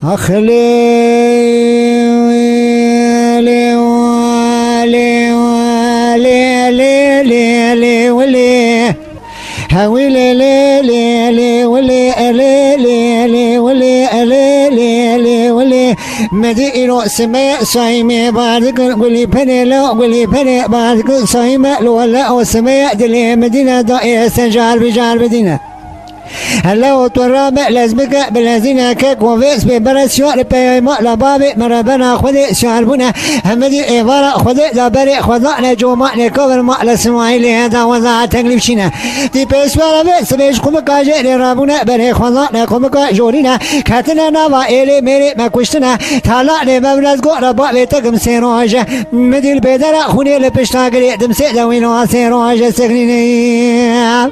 أخلي لي ولي ولي لي لي لي ولي هاولي لي لي لي ولي لي لي لي ولي لي لي لي ولي مدينة سماء صايمة بعدك ولي بني لا ولي بني بعدك صايمة ولا وسماء دلي مدينة ضائعة سجال بجال مدينة هلا وترابع لازمك بالذين كك وفيس ببرد شعر بيما لبابي مربنا خذي شعربنا همدي إبارة خذي لبري خذنا جوما نكبر ما لسماعيلي هذا وضع تكليف شنا دي بيس ولا بيس بيش كم كاجي لرابنا بري خذنا كم كاجورينا كاتنا نوا إلي ميري ما كشتنا ثلا لبابنا قرب بيتكم سيروجة مدي البدرة خوني لبشتاقري دم سيدا وينو سيروجة سكنيني